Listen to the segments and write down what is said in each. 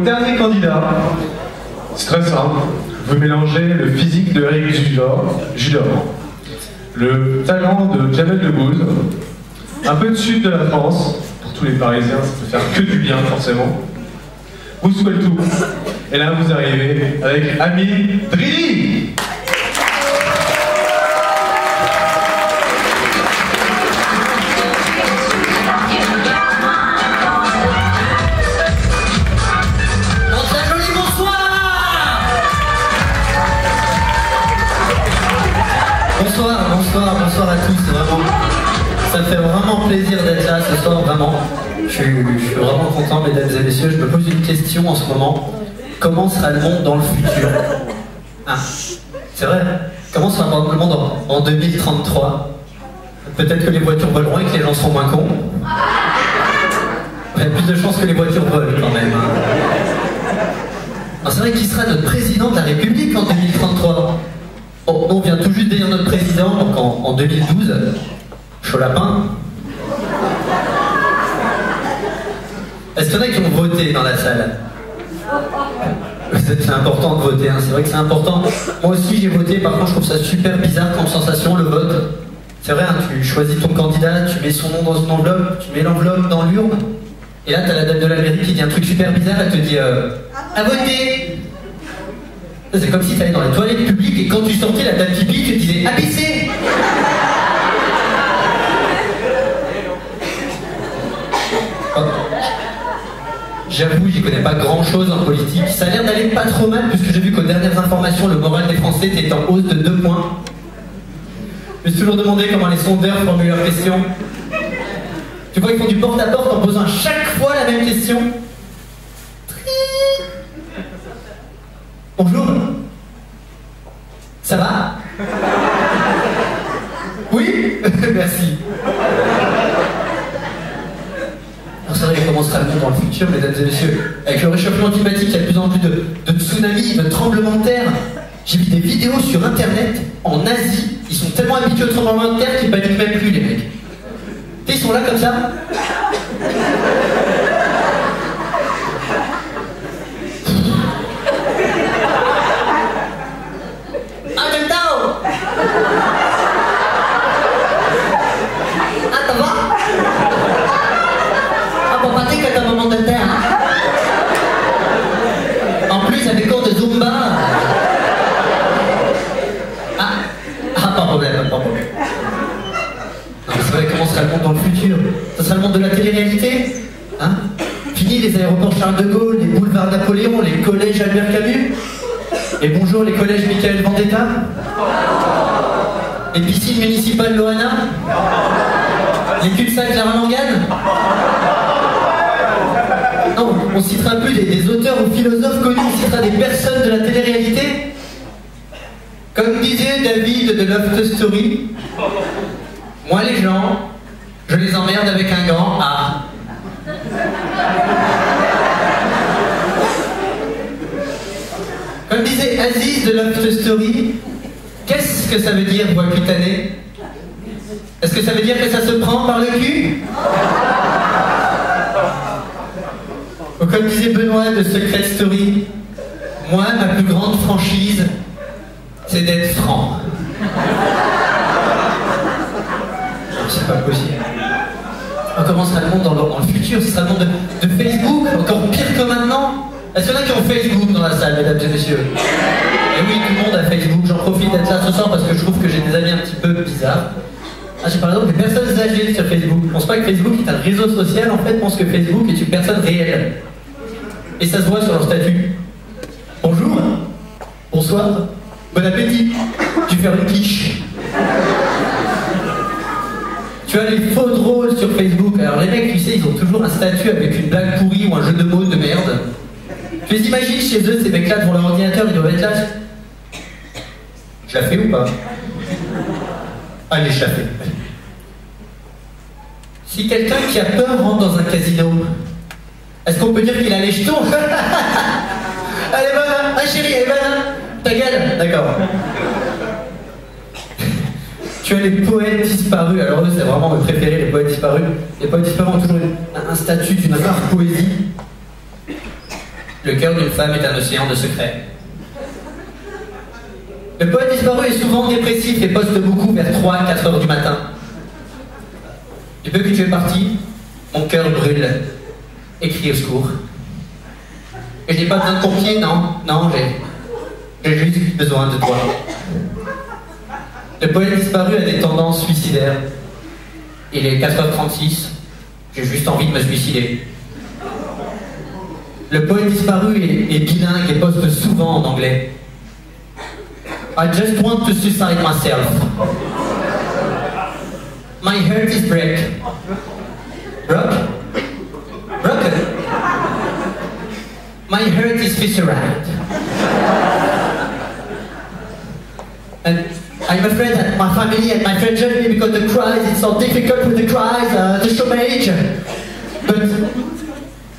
dernier candidat. C'est très simple. Vous mélangez le physique de Eric Judor, le talent de Jamel Debbouze, un peu de sud de la France. Pour tous les Parisiens, ça peut faire que du bien, forcément. Vous souhaitez le tout. Et là, vous arrivez avec Amine Drilly. Bonsoir à tous, vraiment. Ça me fait vraiment plaisir d'être là ce soir, vraiment. Je suis vraiment content, mesdames et messieurs. Je me pose une question en ce moment. Comment sera le monde dans le futur? Ah, c'est vrai. Comment sera le monde en 2033? Peut-être que les voitures voleront et que les gens seront moins cons. Il y a plus de chances que les voitures volent quand même. Hein. C'est vrai, qui sera notre président de la République en 2033? Bon, on vient tout juste d'élire notre président, donc en 2012, chaud lapin. Est-ce qu'il y en a qui ont voté dans la salle? C'est important de voter, hein. C'est vrai que c'est important. Moi aussi j'ai voté, par contre je trouve ça super bizarre comme sensation, le vote. C'est vrai, hein, tu choisis ton candidat, tu mets son nom dans une enveloppe, tu mets l'enveloppe dans l'urne, et là t'as la dame de la mairie qui dit un truc super bizarre, elle te dit à voter. C'est comme si tu allais dans les toilettes publiques et quand tu sortais la dame pipi, tu te disais à pisser. J'avoue, j'y connais pas grand chose en politique. Ça a l'air d'aller pas trop mal puisque j'ai vu qu'aux dernières informations, le moral des Français était en hausse de 2 points. Je me suis toujours demandé comment les sondeurs formulent leurs questions. Tu vois, ils font du porte-à-porte en posant à chaque fois la même question. Bonjour. Ça va? Oui. Merci. Alors c'est vrai que comment sera le monde dans le futur, mesdames et messieurs? Avec le réchauffement climatique, il y a de plus en plus de tsunamis, de tremblements de terre. J'ai vu des vidéos sur internet en Asie. Ils sont tellement habitués au tremblement de terre qu'ils paniquent même plus, les mecs. Ils sont là comme ça. Le monde dans le futur. Ça sera le monde de la télé-réalité, hein? Fini les aéroports Charles de Gaulle, les boulevards Napoléon, les collèges Albert Camus. Et bonjour les collèges Michael Vendetta. Les piscines municipales Loana. Les cul-de-sac Clara Morgan. Non, on citera plus des auteurs ou philosophes connus, on citera des personnes de la télé-réalité. Comme disait David de Love Story, moi les gens, je les emmerde avec un grand A. Comme disait Aziz de Love Story, qu'est-ce que ça veut dire, voix cutanée? Est-ce que ça veut dire que ça se prend par le cul? Ou comme disait Benoît de Secret Story, moi, ma plus grande franchise, c'est d'être franc. C'est pas possible. Comment sera le monde dans le futur? Ce sera le monde de Facebook, encore pire que maintenant. Est-ce qu'il y en a qui ont Facebook dans la salle, mesdames et messieurs? Et oui, tout le monde a Facebook. J'en profite d'être là ce soir parce que je trouve que j'ai des amis un petit peu bizarres. Ah, j'ai par exemple des personnes âgées sur Facebook. Je pense pas que Facebook est un réseau social, en fait, je pense que Facebook est une personne réelle. Et ça se voit sur leur statut. Bonjour, bonsoir, bon appétit, tu fais une quiche. Tu as les faux drôles sur Facebook. Alors les mecs, tu sais, ils ont toujours un statut avec une blague pourrie ou un jeu de mots de merde. Tu les imagines chez eux, ces mecs-là, devant leur ordinateur, ils doivent être là. Je la fais ou pas? Allez, je la fais. Si quelqu'un qui a peur rentre dans un casino, est-ce qu'on peut dire qu'il a les jetons? Elle est bonne, hein? Ah chérie, elle est bonne, hein? Ta gueule? D'accord. Tu as les poètes disparus. Alors eux, c'est vraiment mes préférés, les poètes disparus. Les poètes disparus ont toujours un statut d'une rare poésie. Le cœur d'une femme est un océan de secrets. Le poète disparu est souvent dépressif et poste beaucoup vers 3-4 heures du matin. Du peu que tu es parti, mon cœur brûle et crie au secours. Et je n'ai pas besoin de pompier, non, j'ai juste besoin de toi. Le poète disparu a des tendances suicidaires. Il est 4h36, j'ai juste envie de me suicider. Le poète disparu est bilingue et poste souvent en anglais. I just want to suicide myself. My heart is broken. My heart is visceralized. And I'm afraid that my family and my friends judge me because the cries, it's so difficult with the cries, the chômage. But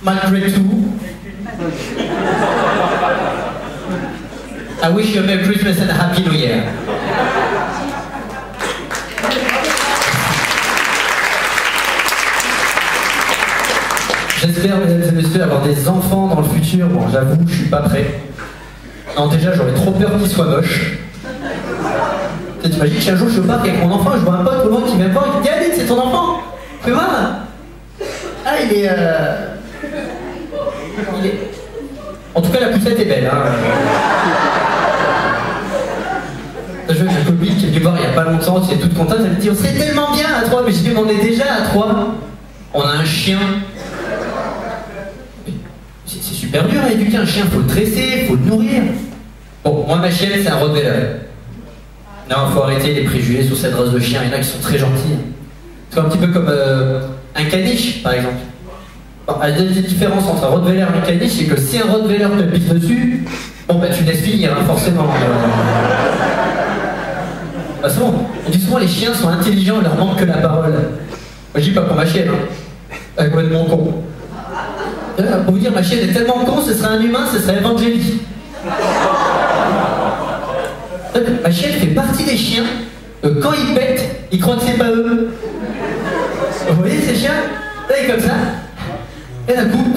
malgré tout, I wish you a Merry Christmas and a Happy New Year. J'espère, mesdames et messieurs, avoir des enfants dans le futur. Bon, j'avoue, je suis pas prêt. Non, déjà, j'aurais trop peur qu'ils soient moches. Tu t'imagines qu'un jour, je pars avec mon enfant, je vois un pote au loin qui vient me voir et qui me dit « Allez, c'est ton enfant !» Fais voir. Ah, il est... En tout cas, la poussette est belle, hein. J'ai une copine qui est venue voir il y a pas longtemps, qui est toute contente, elle me dit « On serait tellement bien à 3 !» Mais je dis « On est déjà à 3 !» On a un chien. C'est super dur à éduquer un chien, faut le dresser, faut le nourrir. Bon, moi ma chienne c'est un Rottweiler. Non, faut arrêter les préjugés sur cette race de chien, il y en a qui sont très gentils. C'est un petit peu comme un caniche par exemple. Bon, la différence entre un Rottweiler et un caniche, c'est que si un Rottweiler te pisse dessus, bon bah tu laisses finir, hein, forcément. Bah, c'est bon, on dit souvent les chiens sont intelligents, il leur manque que la parole. Moi je dis pas pour ma chienne, hein. Elle est complètement con. Pour vous dire, ma chienne est tellement con, ce serait un humain, ce serait Evangélie. Ma chienne fait partie des chiens, quand ils pètent, ils croient que c'est pas eux. Vous voyez ces chiens? Là, il est comme ça. Et d'un coup...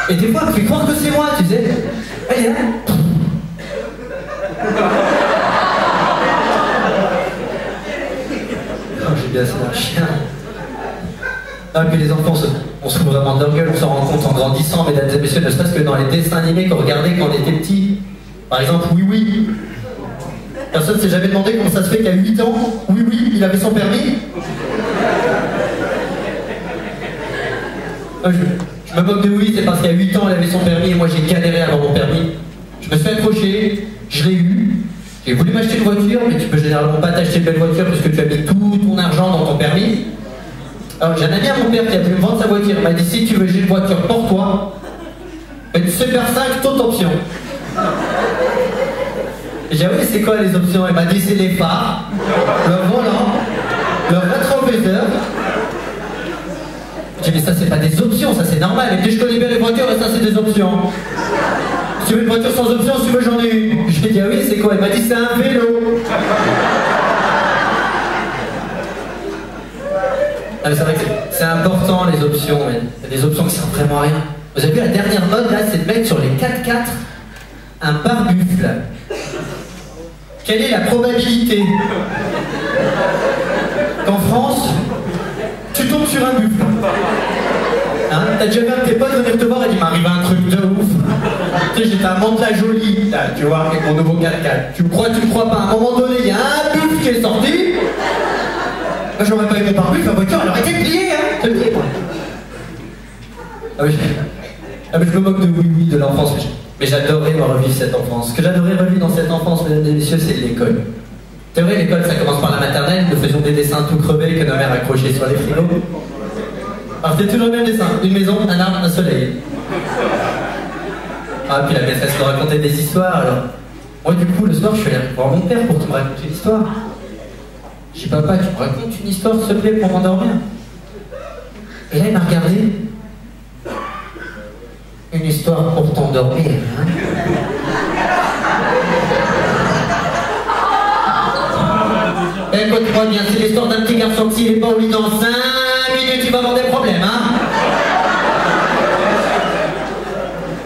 Et des fois, elle fait croire que c'est moi, tu sais. Elle est là. J'ai bien assez d'un chien. Ah, puis les enfants, on se fout vraiment de leur gueule, on s'en rend compte en grandissant, mesdames et messieurs, ne serait-ce que dans les dessins animés qu'on regardait quand on était petit. Par exemple, Oui. Personne ne s'est jamais demandé comment ça se fait qu'à 8 ans, Oui, il avait son permis. Je me moque de Oui, c'est parce qu'à 8 ans, il avait son permis et moi j'ai galéré à avoir mon permis. Je me suis accroché, je l'ai eu. J'ai voulu m'acheter une voiture, mais tu peux généralement pas t'acheter une belle voiture parce que tu as mis tout ton argent dans ton permis. Alors j'ai un ami à mon père qui a voulu me vendre sa voiture. Il m'a dit si tu veux j'ai une voiture pour toi, une Super 5 toute option. J'ai dit ah oui c'est quoi les options? Il m'a dit c'est les phares, le volant, le rétroviseur. J'ai dit mais ça c'est pas des options, ça c'est normal. Et puis je connais bien les voitures et ça c'est des options. Si tu veux une voiture sans option, si tu veux j'en ai une. J'ai dit ah oui c'est quoi? Il m'a dit c'est un vélo. Ah, c'est vrai que c'est important les options, mais il y a des options qui servent vraiment à rien. Vous avez vu la dernière mode là, c'est de mettre sur les 4x4 un pare-buffle. Quelle est la probabilité qu'en France, tu tombes sur un buffle? Hein? T'as déjà vu un de tes potes venir te voir et il m'arrive un truc de ouf. Tu sais, j'étais à Mantes-la-Jolie, là, tu vois, avec mon nouveau 4x4. Tu me crois pas, à un moment donné, il y a un buffle qui est sorti. Moi, j'aurais pas eu mon pare-buffle, la voiture, elle aurait été pliée, hein, je te le dis, moi. Ah mais je me moque de Oui, de l'enfance, mais j'adorais revivre cette enfance. Ce que j'adorais revivre dans cette enfance, mesdames et messieurs, c'est l'école. C'est vrai, l'école, ça commence par la maternelle, nous faisions des dessins tout crevés que nos mères accrochaient sur les frigos. Alors c'était toujours le même dessin, une maison, un arbre, un soleil. Ah, puis la maîtresse nous racontait des histoires, alors... Moi, du coup, le soir, je suis allé voir mon père pour qu'il me raconte une histoire. Je dis, papa, tu me racontes une histoire, s'il te plaît, pour m'endormir? Et là, il m'a regardé. Une histoire pour t'endormir, hein? Écoute-moi bien, c'est l'histoire d'un petit garçon qui est pas au lit dans 5 minutes, tu vas avoir des problèmes, hein.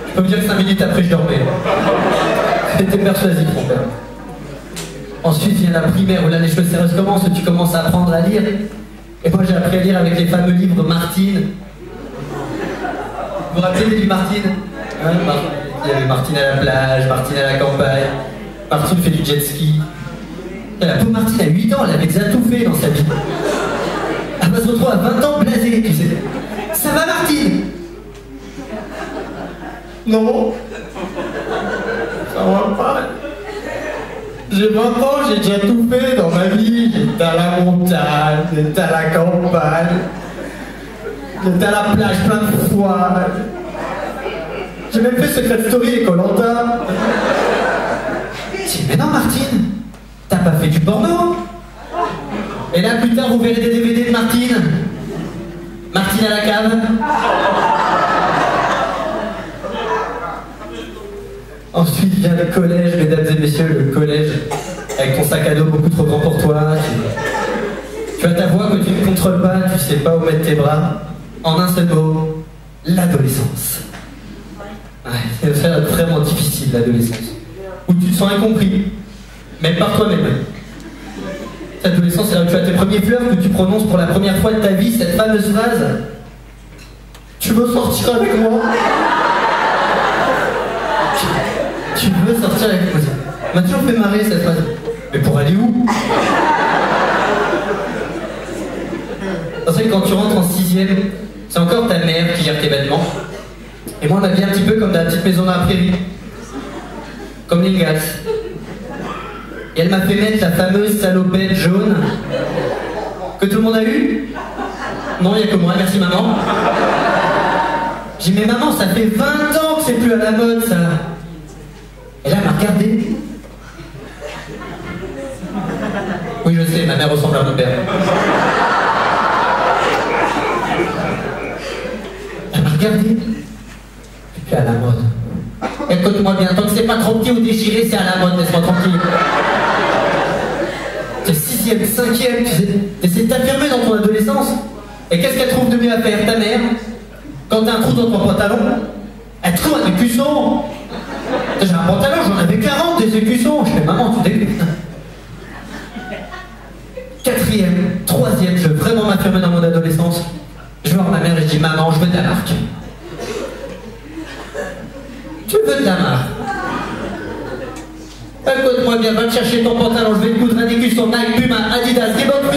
Je peux me dire que 5 minutes après, je dormais. J'étais persuasif, mon père. Ensuite, il y a la primaire où là, les choses sérieuses commencent, où tu commences à apprendre à lire. Et moi, j'ai appris à lire avec les fameux livres Martine. Vous vous rappelez des livres Martine? Hein, il y avait Martine à la plage, Martine à la campagne, Martine fait du jet ski. Et la pauvre Martine, à 8 ans, elle avait déjà tout fait dans sa vie. Elle va se retrouver à 20 ans blasée, tu sais. Ça va, Martine? Non. Ça va pas. J'ai 20 ans, j'ai déjà tout fait dans ma vie. J'étais à la montagne, j'étais à la campagne, j'étais à la plage plein de fois. J'ai même fait Secret Story et Koh-Lanta. Mais non, Martine, t'as pas fait du porno? Et là, plus tard, vous verrez des DVD de Martine. Martine à la cave. Ensuite vient le collège, mesdames et messieurs, le collège, avec ton sac à dos beaucoup trop grand pour toi. Tu as ta voix que tu ne contrôles pas, tu sais pas où mettre tes bras. En un seul mot, l'adolescence. Ouais, c'est vraiment difficile, l'adolescence. Où tu te sens incompris, même par toi-même. L'adolescence, c'est là où tu as tes premiers fleurs, que tu prononces pour la première fois de ta vie, cette fameuse phrase. Tu veux sortir avec moi? Tu veux sortir avec moi? M'a toujours fait marrer cette phrase. Mais pour aller où? C'est vrai que quand tu rentres en 6ème, c'est encore ta mère qui gère tes vêtements. Et moi, on m'habille un petit peu comme dans la petite maison dans la prairie. Comme les gars. Et elle m'a fait mettre la fameuse salopette jaune que tout le monde a eu. Non, il n'y a que moi, merci maman. J'ai dit, mais maman, ça fait 20 ans que c'est plus à la mode, ça. Et là, elle m'a regardé. Oui, je sais, ma mère ressemble à mon père. Elle m'a regardé. C'est plus à la mode. Écoute-moi bien, tant que c'est pas trop petit ou déchiré, c'est à la mode, laisse-moi tranquille. T'es 6ème, 5ème, tu essaies de t'affirmer dans ton adolescence. Et qu'est-ce qu'elle trouve de mieux à faire, ta mère? Quand t'as un trou dans ton pantalon, elle trouve un écusson. J'ai un pantalon, j'en avais 40 des écussons. Je fais, maman, tu dégoûtes. 4ème, 3ème, je veux vraiment m'affirmer dans mon adolescence. Je vais voir ma mère et je dis, maman, je veux de la marque. Tu veux de la marque? Écoute-moi bien, va te chercher ton pantalon, je vais te coudre un écusson Nike, Puma, Adidas, Reebok,